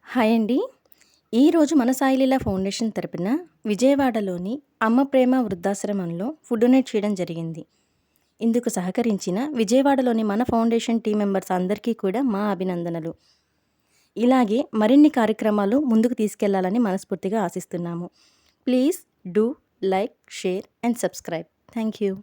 Hi అండి. ఈరోజు మన సాయిలీల ఫౌండేషన్ తరపున విజయవాడలోని అమ్మ ప్రేమ వృద్ధాశ్రమంలో ఫుడ్ డొనేట్ చేయడం జరిగింది. ఇందుకు సహకరించిన విజయవాడలోని మన ఫౌండేషన్ టీం మెంబర్స్ అందరికీ కూడా మా అభినందనలు. ఇలాగే మరిన్ని కార్యక్రమాలు ముందుకు తీసుకెళ్లాలని మనస్ఫూర్తిగా ఆశిస్తున్నాము. Please do like, share and subscribe. Thank you.